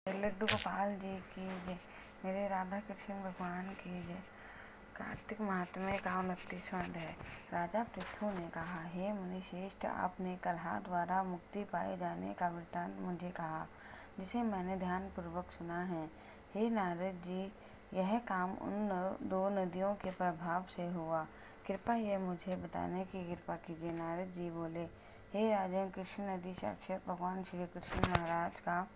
लड्डू गोपाल जी की जय। मेरे राधा कृष्ण भगवान की जय। कार्तिक महात्म्य का 29वां अध्याय। राजा पृथु ने कहा, हे मुनिश्रेष्ठ, आपने कलह द्वारा मुक्ति पाए जाने का वृत्तांत मुझे कहा, जिसे मैंने ध्यान पूर्वक सुना है। हे नारद जी, यह काम उन दो नदियों के प्रभाव से हुआ। कृपया यह मुझे बताने की कृपा कीजिए। नारद जी बोले, हे राजन, कृष्ण नदी साक्षात भगवान श्री कृष्ण महाराज का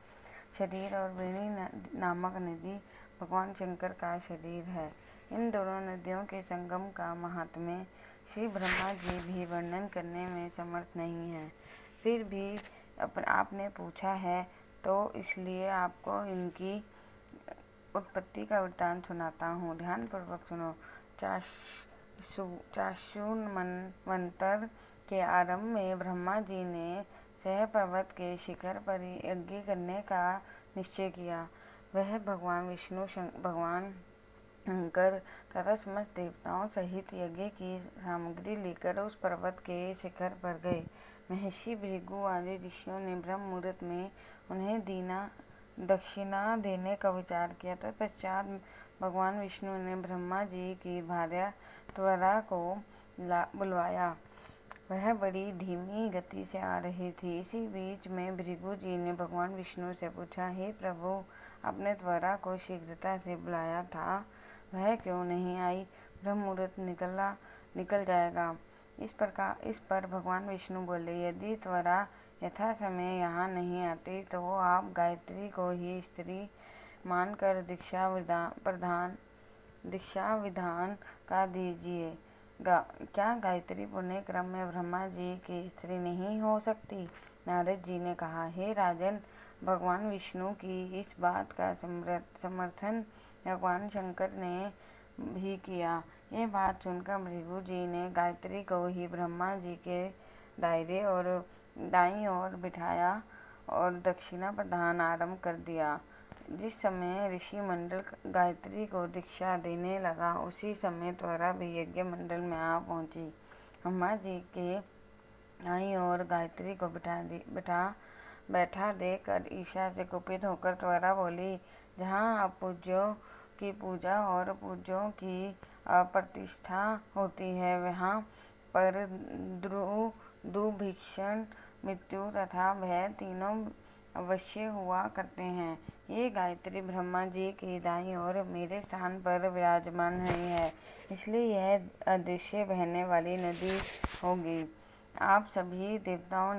शरीर और वेणी नामक नदी भगवान शंकर का शरीर है। इन दोनों नदियों के संगम का महात्म्य श्री ब्रह्मा जी भी वर्णन करने में समर्थ नहीं है। फिर भी आपने पूछा है तो इसलिए आपको इनकी उत्पत्ति का वृत्तांत सुनाता हूँ। ध्यान पूर्वक सुनो। चाशुर्मन्वंतर के आरंभ में ब्रह्मा जी ने सह पर्वत के शिखर पर यज्ञ करने का निश्चय किया। वह भगवान विष्णु, भगवान शंकर तथा समस्त देवताओं सहित यज्ञ की सामग्री लेकर उस पर्वत के शिखर पर गए। महर्षि भृगु आदि ऋषियों ने ब्रह्म मुहूर्त में उन्हें दक्षिणा देने का विचार किया। तत्पश्चात भगवान विष्णु ने ब्रह्मा जी की भार्या त्वरा को बुलवाया। वह बड़ी धीमी गति से आ रही थी। इसी बीच में भृगु जी ने भगवान विष्णु से पूछा, हे प्रभु, आपने त्वरा को शीघ्रता से बुलाया था, वह क्यों नहीं आई? ब्रह्म मुहूर्त निकल जाएगा। इस पर भगवान विष्णु बोले, यदि त्वरा यथा समय यहाँ नहीं आती तो आप गायत्री को ही स्त्री मानकर दीक्षा विधान का दीजिए। क्या गायत्री पुण्य क्रम में ब्रह्मा जी की स्त्री नहीं हो सकती? नारद जी ने कहा, हे राजन, भगवान विष्णु की इस बात का समर्थन भगवान शंकर ने भी किया। ये बात सुनकर भृगु जी ने गायत्री को ही ब्रह्मा जी के दाईं ओर बिठाया और दक्षिणा प्रदान आरंभ कर दिया। जिस समय ऋषि मंडल गायत्री को दीक्षा देने लगा, उसी समय त्वरा भी यज्ञ मंडल में आ पहुंची। ब्रह्मा जी के दाईं ओर गायत्री को बैठा देखकर ईर्ष्या से कुपित होकर त्वरा बोली, जहाँ अपूज्यों की पूजा और पूज्यों की प्रतिष्ठा होती है, वहाँ पर दुर्भिक्षण, मृत्यु तथा भय तीनों अवश्य हुआ करते हैं। ये गायत्री ब्रह्मा जी की दाईं ओर मेरे स्थान पर विराजमान हुई है, इसलिए यह अदृश्य बहने वाली नदी होगी। आप सभी देवताओं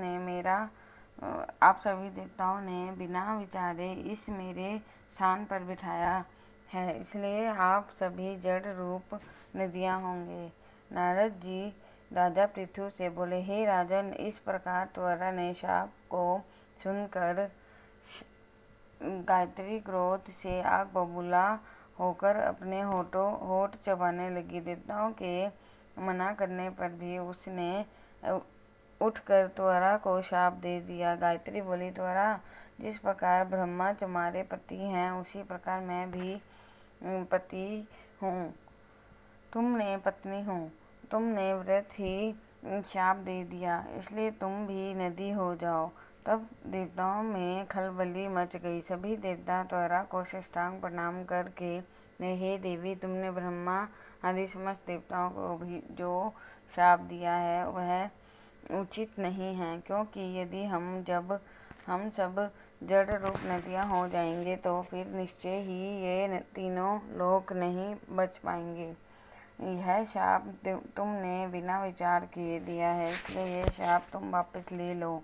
ने बिना विचारे इस मेरे स्थान पर बिठाया है, इसलिए आप सभी जड़ रूप नदियाँ होंगे। नारद जी राजा पृथु से बोले, हे राजन, इस प्रकार त्वरा ने शाप को सुनकर गायत्री क्रोध से आग बबूला होकर अपने होठ चबाने लगी। देवताओं के मना करने पर भी उसने उठकर त्वरा को शाप दे दिया। गायत्री बोली, त्वरा, जिस प्रकार ब्रह्मा तुम्हारे पति हैं, उसी प्रकार मैं भी पति हूँ, तुमने पत्नी हूँ। तुमने व्रत ही शाप दे दिया, इसलिए तुम भी नदी हो जाओ। तब देवताओं में खलबली मच गई। सभी देवता त्वरा को साष्टांग प्रणाम करके, हे देवी, तुमने ब्रह्मा आदि समस्त देवताओं को भी जो शाप दिया है वह उचित नहीं है, क्योंकि यदि हम सब जड़ रूप नदियाँ हो जाएंगे तो फिर निश्चय ही ये तीनों लोक नहीं बच पाएंगे। यह शाप तुमने बिना विचार किए दिया है, इसलिए यह शाप तुम वापस ले लो।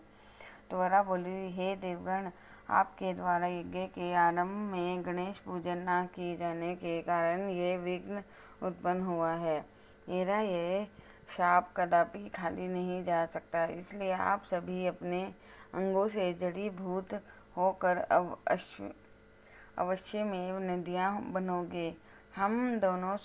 त्वरा बोली, हे देवगण, आपके द्वारा यज्ञ के आरंभ में गणेश पूजन न किए जाने के कारण ये विघ्न उत्पन्न हुआ है। मेरा ये शाप कदापि खाली नहीं जा सकता, इसलिए आप सभी अपने अंगों से जड़ीभूत होकर अवश्यमेव नदियाँ बनोगे। हम दोनों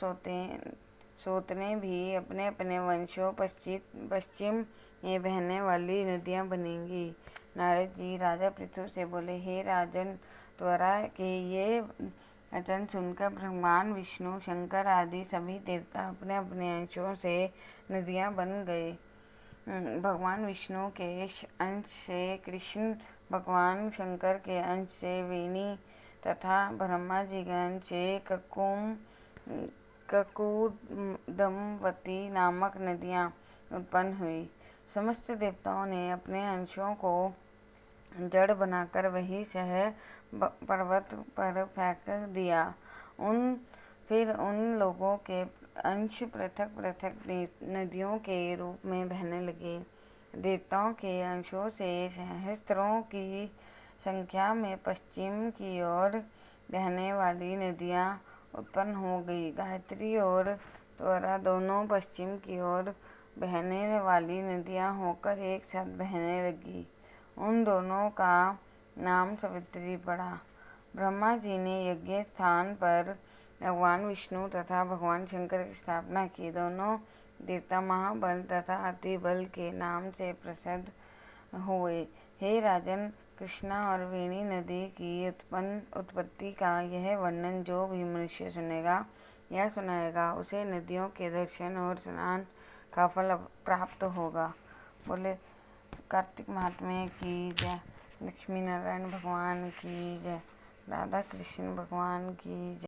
सोतने भी अपने अपने वंशों पश्चिम में बहने वाली नदियाँ बनेंगी। नारद जी राजा पृथु से बोले, हे राजन, त्वरा के ये वचन सुनकर भगवान विष्णु, शंकर आदि सभी देवता अपने अपने अंशों से नदियाँ बन गए। भगवान विष्णु के अंश से कृष्ण, भगवान शंकर के अंश से वेणी तथा ब्रह्मा जी गण से ककुदमवती नामक नदियाँ उत्पन्न हुई। समस्त देवताओं ने अपने अंशों को जड़ बनाकर वही शहर पर्वत पर फेंक दिया। फिर उन लोगों के अंश पृथक पृथक नदियों के रूप में बहने लगे। देवताओं के अंशों से सहस्त्रों की संख्या में पश्चिम की ओर बहने वाली नदियाँ उत्पन्न हो गई। गायत्री और त्वरा दोनों पश्चिम की ओर बहने वाली नदियाँ होकर एक साथ बहने लगी। उन दोनों का नाम सावित्री पड़ा। ब्रह्मा जी ने यज्ञ स्थान पर भगवान विष्णु तथा भगवान शंकर की स्थापना की। दोनों देवता महाबल तथा अति बल के नाम से प्रसिद्ध हुए। हे राजन, कृष्णा और वेणी नदी की उत्पत्ति का यह वर्णन जो भी मनुष्य सुनेगा या सुनाएगा, उसे नदियों के दर्शन और स्नान का फल प्राप्त होगा। बोले कार्तिक महात्म्य की जय, लक्ष्मी नारायण भगवान की जय, राधा कृष्ण भगवान की जय।